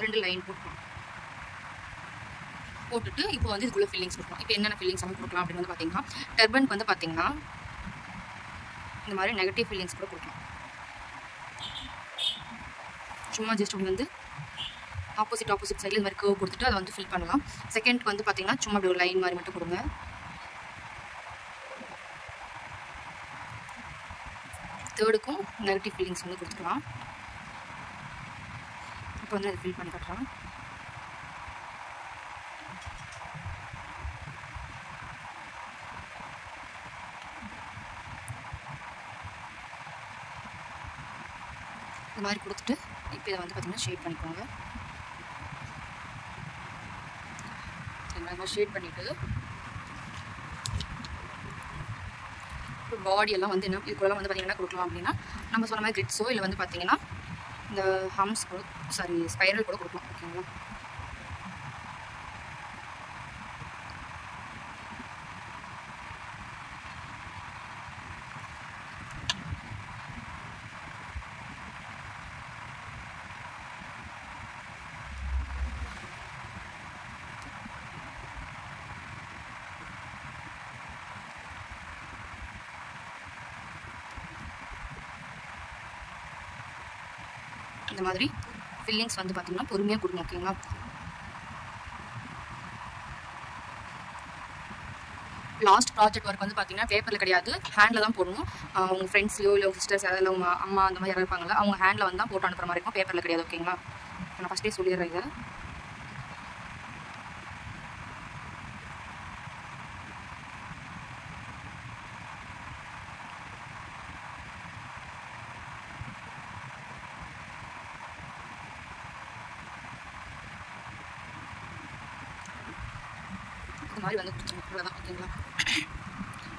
2 லைன் போட்டுட்டு இப்போ வந்து இதுக்குள்ளே ஃபில்லிங்ஸ் கொடுக்கலாம். இப்போ என்னென்ன ஃபில்லிங்ஸ் நம்ம கொடுக்கலாம் அப்படின்னு வந்து பார்த்தீங்கன்னா, டர்பனுக்கு வந்து பார்த்தீங்கன்னா இந்த மாதிரி நெகட்டிவ் ஃபில்லிங்ஸ் கூட கொடுக்கலாம். சும்மா ஜஸ்ட் அப்படி வந்து ஆப்போசிட் சைடில் இந்த மாதிரி கர்வ் கொடுத்துட்டு அதை வந்து ஃபில் பண்ணலாம். செகண்ட்க்கு வந்து பார்த்தீங்கன்னா சும்மா அப்படி ஒரு லைன் மாதிரி மட்டும் கொடுங்க. தேர்டுக்கும் நெகட்டிவ் ஃபில்லிங்ஸ் வந்து கொடுத்துக்கலாம். இப்போ வந்து அதை ஃபில் பண்ணி கட்டுறோம். இந்த மாதிரி கொடுத்துட்டு இப்போ இதை வந்து பார்த்தீங்கன்னா ஷேட் பண்ணிக்கோங்க. சரிங்களா? ஷேட் பண்ணிவிட்டு இப்போ பாடி எல்லாம் வந்து என்ன இதுக்குள்ளே வந்து பார்த்தீங்கன்னா கொடுக்கலாம் அப்படின்னா நம்ம சொன்ன மாதிரி கிரிட்ஸோ இல்லை வந்து பார்த்தீங்கன்னா இந்த ஹம்ஸ் கூட ஸ்பைரல் கூட கொடுக்கலாம். ஓகேங்களா? இந்த மாதிரி ஃபில்லிங்ஸ் வந்து பார்த்தீங்கன்னா பொறுமையாக கொடுங்க. ஓகேங்களா? லாஸ்ட் ப்ராஜெக்ட் ஒர்க் வந்து பார்த்தீங்கன்னா பேப்பரில் கிடையாது, ஹேண்டில் தான் போடணும். உங்கள் ஃப்ரெண்ட்ஸ்லையோ இல்லை உங்கள் சிஸ்டர்ஸ் யாராவது உங்கள் அம்மா அந்த மாதிரி யாராவது இருப்பாங்களா, அவங்க ஹேண்டில் வந்து தான் போட்டு அனுப்புகிற மாதிரி இருக்கும், பேப்பரில் கிடையாது. ஓகேங்களா? நான் ஃபஸ்ட்டே சொல்லிடுறேன் இதை. இந்த மாதிரி வந்து கொடுத்துருங்க. அவ்வளோதான். ஓகேங்களா?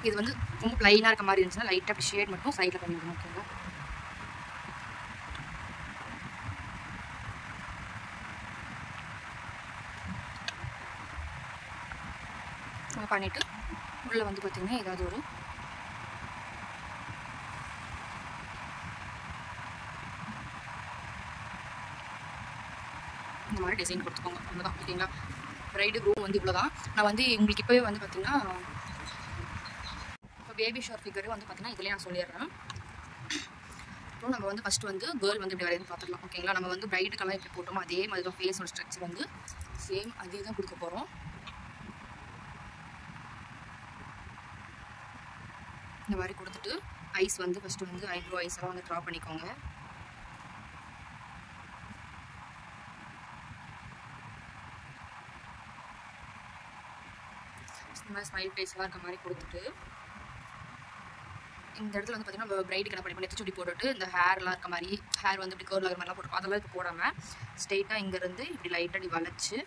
இது வந்து ரொம்ப ப்ளைனாக இருக்க மாதிரி இருந்துச்சுன்னா லைட்டாக அப்படி ஷேட் மட்டும் சைடில் பண்ணிவிடுங்க. ஓகேங்களா? பண்ணிவிட்டு உள்ளே வந்து பார்த்திங்கன்னா ஏதாவது ஒரு இந்த மாதிரி டிசைன் கொடுத்துக்கோங்க. அவ்வளோதான். ஓகேங்களா? ப்ரைடு க்ரூம் வந்து இவ்வளோ தான். நான் வந்து உங்களுக்கு இப்போவே வந்து பார்த்திங்கன்னா இப்போ பேபி ஷவர் ஃபிகரு வந்து பார்த்திங்கன்னா இதிலே நான் சொல்லிடுறேன். அப்புறம் நம்ம வந்து ஃபஸ்ட்டு வந்து கேர்ள் வந்து இப்படி வரையும் பார்த்துக்கலாம். ஓகேங்களா? நம்ம வந்து ப்ரைடுக்கெல்லாம் எப்படி போட்டோமோ அதே மாதிரி தான் ஃபேஸோட ஸ்ட்ரக்சர் வந்து சேம் அதே தான் கொடுக்க போகிறோம். இந்த மாதிரி கொடுத்துட்டு ஐஸ் வந்து ஃபஸ்ட்டு வந்து ஐப்ரோ ஐஸ் எல்லாம் வந்து ட்ரா பண்ணிக்கோங்க. இந்த மாதிரி ஸ்மைல் ஃபேஸ்லாம் இருக்க மாதிரி கொடுத்துட்டு இந்த இடத்துல வந்து பார்த்தீங்கன்னா நம்ம ப்ரைடுக்கு என்ன பண்ணி நெத்தி சுடி போட்டுட்டு இந்த ஹேர்லாம் இருக்க மாதிரி ஹேர் வந்து இப்படி கர்ல் ஆகிற மாதிரிலாம் போட்டு அதெல்லாம் இப்போ போடாமல் ஸ்ட்ரெயிட்டாக இங்கேருந்து இப்படி லைட்டாக இப்படி வளைச்சி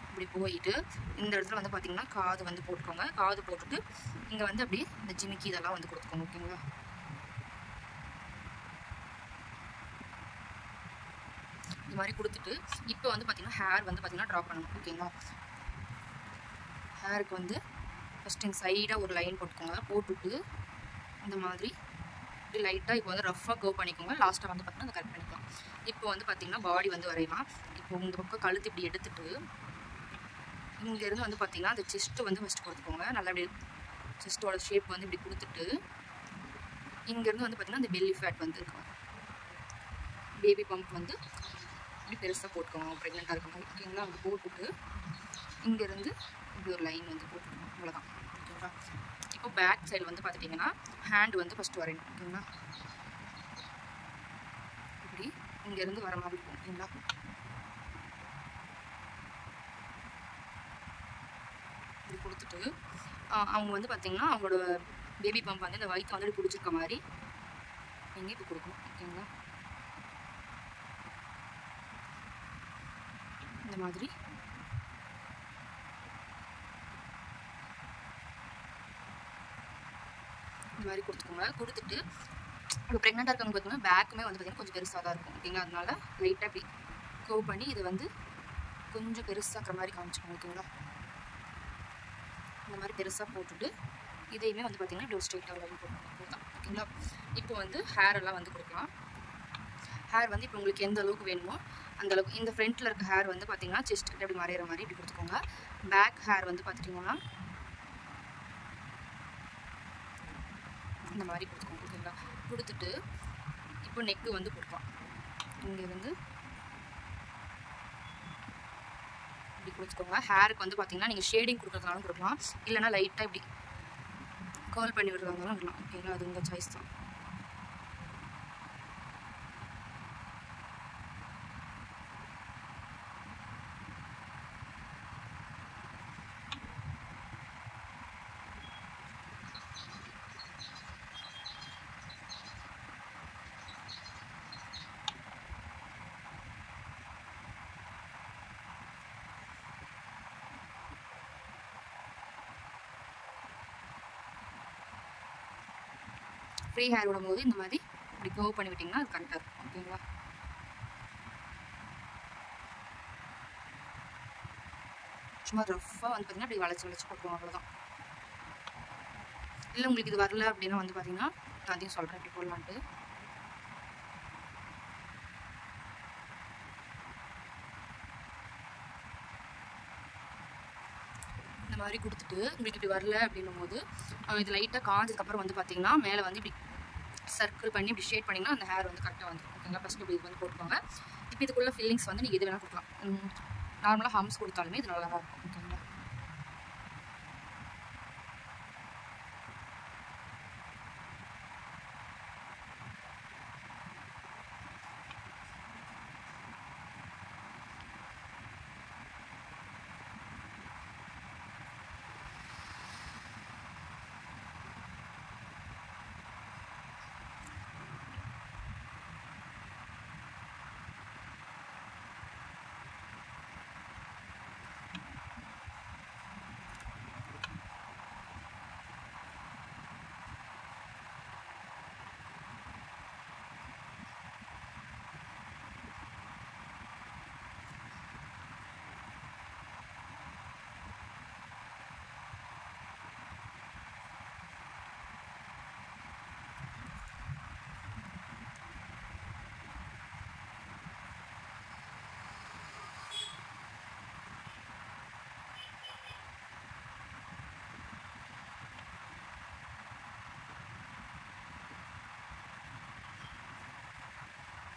இப்படி போயிட்டு இந்த இடத்துல வந்து பார்த்திங்கன்னா காது வந்து போட்டுக்கோங்க. காது போட்டுட்டு இங்கே வந்து அப்படி இந்த ஜிமிக்கி இதெல்லாம் வந்து கொடுத்துக்கோங்க. ஓகேங்களா? இந்த மாதிரி கொடுத்துட்டு இப்போ வந்து பார்த்திங்கன்னா ஹேர் வந்து பார்த்திங்கன்னா ட்ரா பண்ணணும். ஓகேங்களா? ஹேருக்கு வந்து ஃபஸ்ட்டு இந்த சைடாக ஒரு லைன் போட்டுக்கோங்க. போட்டுட்டு இந்த மாதிரி இப்படி லைட்டாக இப்போ வந்து ரஃப்பாக கர்வ் பண்ணிக்கோங்க. லாஸ்ட்டாக வந்து பார்த்திங்கன்னா அதை கட் பண்ணிக்கலாம். இப்போ வந்து பார்த்திங்கன்னா பாடி வந்து வரையலாம். இப்போ இந்த பக்கம் கழுத்து இப்படி எடுத்துட்டு இங்கேருந்து வந்து பார்த்திங்கன்னா அந்த செஸ்ட்டு வந்து ஃபஸ்ட்டு கொடுத்துக்கோங்க. நல்லா இப்படி செஸ்ட்டோட ஷேப் வந்து இப்படி கொடுத்துட்டு இங்கேருந்து வந்து பார்த்திங்கன்னா அந்த பெல்லி ஃபேட் வந்து இருக்கும், பேபி பம்ப் வந்து இப்படி பெருசாக போட்டுக்கோங்க ப்ரெக்னெண்ட்டாக இருக்க மாதிரி. ஓகேங்களா? அப்படி போட்டுட்டு இங்கேருந்து இப்படி ஒரு லைன் வந்து போட்டுக்கணும். அவ்வளோதான். ஓகேங்களா? இப்போ பேக் சைடு வந்து பார்த்துட்டிங்கன்னா ஹேண்ட் வந்து ஃபஸ்ட்டு வரையணும். ஓகேங்களா? இப்படி இங்கேருந்து வர மாதிரி இருக்கும். ஓகேங்களா? இப்படி கொடுத்துட்டு அவங்க வந்து பார்த்திங்கன்னா அவங்களோட பேபி பம்ப் வந்து இந்த வயிற்று வந்து பிடிச்சிருக்க மாதிரி நீங்கள் இப்போ கொடுக்கணும். ஓகேங்களா? இந்த மாதிரி இந்த மாதிரி கொடுத்துக்கோங்க. கொடுத்துட்டு இப்போ ப்ரெக்னெண்ட்டாக இருக்கவங்க பார்த்தீங்கன்னா பேக்குமே வந்து பார்த்திங்கன்னா கொஞ்சம் பெருசாக தான் இருக்கும். ஓகேங்களா? அதனால லைட்டாக இப்படி கர்வ் பண்ணி இதை வந்து கொஞ்சம் பெருசாக்குற மாதிரி காமிச்சுக்கோங்க. ஓகேங்களா? இந்த மாதிரி பெருசாக போட்டுட்டு இதையுமே வந்து பார்த்திங்கன்னா இப்படி ஒரு ஸ்ட்ரெயிட்டாக லைன் போட்டுக்கலாம். ஓகேங்களா? இப்போ வந்து ஹேர் எல்லாம் வந்து கொடுக்கலாம். ஹேர் வந்து இப்போ உங்களுக்கு எந்த அளவுக்கு வேணுமோ அந்த அளவுக்கு. இந்த ஃப்ரண்ட்டில் இருக்க ஹேர் வந்து பார்த்திங்கன்னா செஸ்ட் கிட்ட இப்படி மறையிற மாதிரி இப்படி கொடுத்துக்கோங்க. பேக் ஹேர் வந்து பார்த்துட்டிங்கன்னா இந்த மாதிரி கொடுத்துக்கோங்க. ஓகேங்களா? கொடுத்துட்டு இப்போ நெக்கு வந்து கொடுக்கலாம். இங்கே வந்து இப்படி கொடுத்துக்கோங்க. ஹேருக்கு வந்து பார்த்திங்கன்னா நீங்கள் ஷேடிங் கொடுக்குறதுனாலும் கொடுக்கலாம், இல்லைனா லைட்டாக இப்படி கர்ல் பண்ணி விடுறதாலும் விடலாம். ஓகேங்களா? அது உங்கள் சாய்ஸ் தான். ஃப்ரீ ஹேர் விடும்போது இந்த மாதிரி இப்படி கர்வ் பண்ணி விட்டிங்கன்னா அது கரெக்டாக இருக்கும். ஓகேங்களா? சும்மா ரஃப்பாக வந்து பார்த்திங்கன்னா இப்படி வளைச்சி போட்டுருவோம், அவ்வளோதான். இல்லை உங்களுக்கு இது வரல அப்படின்னா வந்து பார்த்திங்கன்னா நான் அதையும் சொல்கிறேன் இப்படி போடலான்ட்டு. இந்த மாதிரி கொடுத்துட்டு உங்களுக்கு இப்படி வரல அப்படின்னும் போது இது லைட்டாக காஞ்சதுக்கப்புறம் வந்து பார்த்திங்கன்னா மேலே வந்து இப்படி சர்க்கிள் பண்ணி இப்படி ஷேட் பண்ணிங்கன்னா அந்த ஹேர் வந்து கரெக்டாக வந்துடும். ஓகேங்களா? ஃபஸ்ட்டு இப்படி இது வந்து போட்டுக்கோங்க. இப்போ இதுக்குள்ள ஃபில்லிங்ஸ் வந்து நீங்கள் எது வேணால் கொடுக்கலாம். நார்மலாக ஹம்ஸ் கொடுத்தாலுமே இது நல்லா தான் இருக்கும். ஓகேங்களா?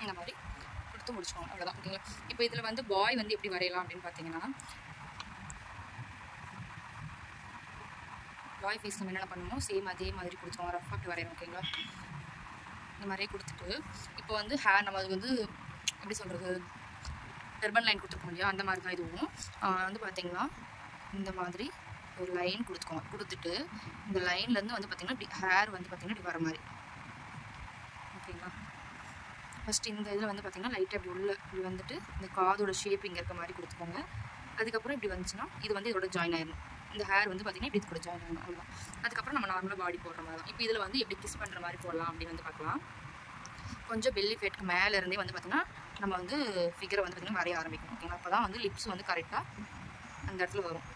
இந்த மாதிரி கொடுத்து முடிச்சுக்கோங்க. அவ்வளோதான். ஓகேங்களா? இப்போ இதில் வந்து பாய் வந்து எப்படி வரையலாம் அப்படின்னு பார்த்தீங்கன்னா, பாய் ஃபேஸ் நம்ம என்னென்ன பண்ணுமோ சேம் அதே மாதிரி கொடுத்துருவோம். ரஃபாக அப்படி வரையணும். ஓகேங்களா? இந்த மாதிரியே கொடுத்துட்டு இப்போ வந்து ஹேர் நம்ம அது வந்து எப்படி சொல்கிறது, டர்பன் லைன் கொடுத்துருக்கோம் இல்லையா, அந்த மாதிரி தான் இதுவும் வந்து பார்த்திங்கன்னா இந்த மாதிரி ஒரு லைன் கொடுத்துக்கோங்க. கொடுத்துட்டு இந்த லைன்லேருந்து வந்து பார்த்திங்கன்னா இப்படி ஹேர் வந்து பார்த்திங்கன்னா இப்படி வர மாதிரி. ஓகேங்களா? ஃபஸ்ட்டு இந்த இதில் வந்து பார்த்திங்கன்னா லைட்டாக இப்படி உள்ள இப்படி வந்துட்டு இந்த காதோட ஷேப் இங்கே இருக்க மாதிரி கொடுத்துக்கோங்க. அதுக்கப்புறம் இப்படி வந்துச்சுன்னா இது வந்து இதோட ஜாயின் ஆயிடணும். இந்த ஹேர் வந்து பார்த்திங்கன்னா இப்படி கூட ஜாயின் ஆகணும். அவ்வளோதான். அதுக்கப்புறம் நம்ம நார்மலாக பாடி போடுற மாதிரி தான். இப்போ இதில் வந்து எப்படி கிஸ் பண்ணுற மாதிரி போடலாம் அப்படின்னு வந்து பார்க்கலாம். கொஞ்சம் பெல்லி ஃபேட்க்கு மேலே இருந்தே வந்து பார்த்திங்கன்னா நம்ம வந்து ஃபிகரை வந்து பார்த்திங்கன்னா வரைய ஆரம்பிக்கணும். ஓகேங்களா? அப்போ தான் வந்து லிப்ஸ் வந்து கரெக்டாக அந்த இடத்துல வரும்.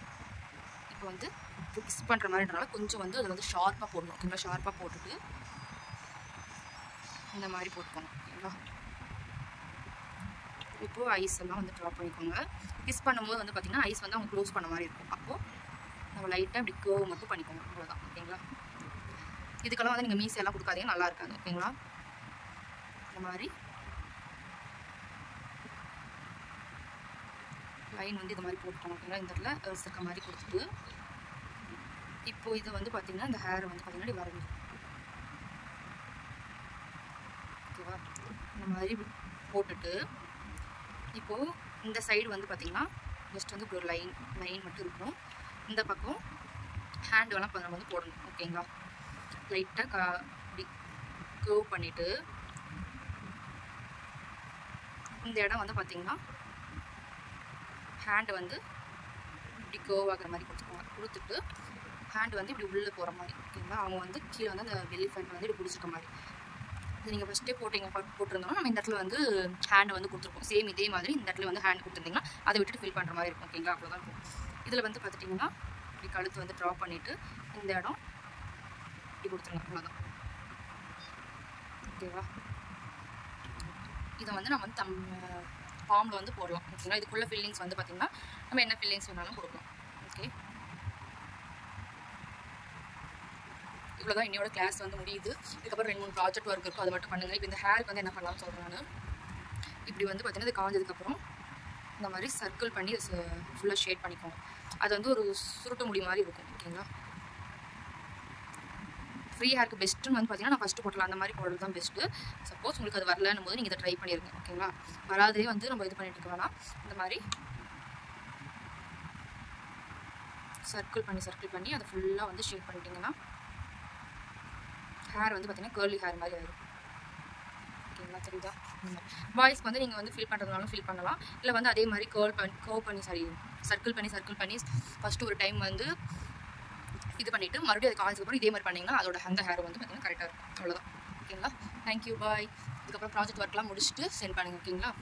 இப்போ வந்து கிஸ் பண்ணுற மாதிரின்றனால கொஞ்சம் வந்து அதை வந்து ஷார்ப்பாக போடணும். ஓகேங்களா? ஷார்ப்பாக போட்டுட்டு இந்த மாதிரி போட்டுக்கோங்க. ஓகேங்களா? இப்போது ஐஸ் எல்லாம் வந்து ட்ரா பண்ணிக்கோங்க. கிஸ் பண்ணும்போது வந்து பார்த்திங்கன்னா ஐஸ் வந்து அவங்க க்ளோஸ் பண்ண மாதிரி இருக்கும். அப்போது நம்ம லைட்டாக இப்படி கர்வ் மட்டும் பண்ணிக்கோங்க. அவ்வளோதான். ஓகேங்களா? இதுக்கெல்லாம் வந்து நீங்கள் மீசையெல்லாம் கொடுக்காதீங்க, நல்லா இருக்காது. ஓகேங்களா? இந்த மாதிரி லைன் வந்து இது மாதிரி போட்டுக்கோங்க. ஓகேங்களா? இந்த இடத்துல ஏர்ஸ் இருக்க மாதிரி கொடுத்துட்டு இப்போது இதை வந்து பார்த்திங்கன்னா இந்த ஹேரை வந்து பார்த்திங்கன்னா வரைஞ்சி ஓகேவா? இந்த மாதிரி போட்டுட்டு இப்போது இந்த சைடு வந்து பார்த்திங்கன்னா ஜஸ்ட் வந்து இப்போ ஒரு லைன் மட்டும் இருக்கும். இந்த பக்கம் ஹேண்ட் வேணால் நம்ம வந்து போடணும். ஓகேங்களா? லைட்டாக இப்படி கர்வ் பண்ணிவிட்டு இந்த இடம் வந்து பார்த்திங்கன்னா ஹேண்டு வந்து இப்படி கர்வ் ஆகிற மாதிரி கொடுத்துக்கோங்க. கொடுத்துட்டு ஹேண்டு வந்து இப்படி உள்ளே போகிற மாதிரி. ஓகேங்களா? அவங்க வந்து கீழே வந்து அந்த பெல்லி ஃபேண்ட் வந்து இப்படி பிடிச்சிருக்க மாதிரி இது நீங்கள் ஃபஸ்ட்டே போட்டிருந்தோம்னா நம்ம இந்த இடத்துல வந்து ஹேண்டை வந்து கொடுத்துருப்போம். சேம் இதே மாதிரி இந்த இடத்துல வந்து ஹேண்ட் கொடுத்துருந்தீங்கன்னா அதை விட்டுட்டு ஃபில் பண்ணுற மாதிரி இருக்கும். ஓகேங்களா, அவ்வளோதான் இருக்கும். இதில் வந்து பார்த்துட்டிங்கன்னா இப்படி கழுத்து வந்து ட்ரா பண்ணிவிட்டு இந்த இடம் இப்படி கொடுத்துருங்க, அவ்வளோதான். ஓகேவா, இதை வந்து நம்ம வந்து ஃபார்மில் வந்து போடலாம். ஓகேங்களா, இதுக்குள்ள ஃபில்லிங்ஸ் வந்து பார்த்திங்கன்னா நம்ம என்ன ஃபில்லிங்ஸ் வேணாலும் கொடுக்கலாம். ஓகே, இவ்வளோதான் என்னோட கிளாஸ் வந்து முடியுது. இதுக்கப்புறம் 2-3 ப்ராஜெக்ட் ஒர்க் இருக்கும், அது மட்டும் பண்ணுங்கள். இப்போ இந்த ஹேருக்கு வந்து என்ன பண்ணலாம்னு சொல்கிறேன் நான். இப்படி வந்து பார்த்தீங்கன்னா இது காஞ்சதுக்கப்புறம் இந்த மாதிரி சர்க்கிள் பண்ணி ஃபுல்லாக ஷேட் பண்ணிக்கோங்க. அது வந்து ஒரு சுருட்டு முடி மாதிரி இருக்கும். ஓகேங்களா, ஃப்ரீ ஹேருக்கு பெஸ்ட்டுன்னு வந்து பார்த்தீங்கன்னா நான் ஃபஸ்ட்டு போட்டலாம், அந்த மாதிரி போடுறது தான் பெஸ்ட்டு. சப்போஸ் உங்களுக்கு அது வரலன்னும் போது நீங்கள் இதை ட்ரை பண்ணிடுங்க. ஓகேங்களா, வராதே வந்து நம்ம இது பண்ணிட்டு இருக்க வேணாம். இந்த மாதிரி சர்க்கிள் பண்ணி அதை ஃபுல்லாக வந்து ஷேட் பண்ணிட்டீங்கன்னா ஹேர் வந்து பார்த்தீங்கன்னா கேர்லி ஹேர் மாதிரி ஆயிடும். ஓகேங்களா, தெரியுதா? பாய்ஸ்க்கு வந்து நீங்கள் வந்து ஃபில் பண்ணுறதுனாலும் ஃபில் பண்ணலாம், இல்லை வந்து அதே மாதிரி சர்க்கிள் பண்ணி ஃபஸ்ட்டு ஒரு டைம் வந்து இது பண்ணிவிட்டு மறுபடியும் அது காலேஜுக்கு இதே மாதிரி பண்ணிங்கன்னா அதோட அந்த ஹேர் வந்து பார்த்தீங்கன்னா கரெக்டாக இருக்கும். அவ்வளோதான். ஓகேங்களா, தேங்க்யூ, பாய். இதுக்கப்புறம் ப்ராஜெக்ட் ஒர்க்லாம் முடிச்சுட்டு சென்ட் பண்ணுங்கள். ஓகேங்களா.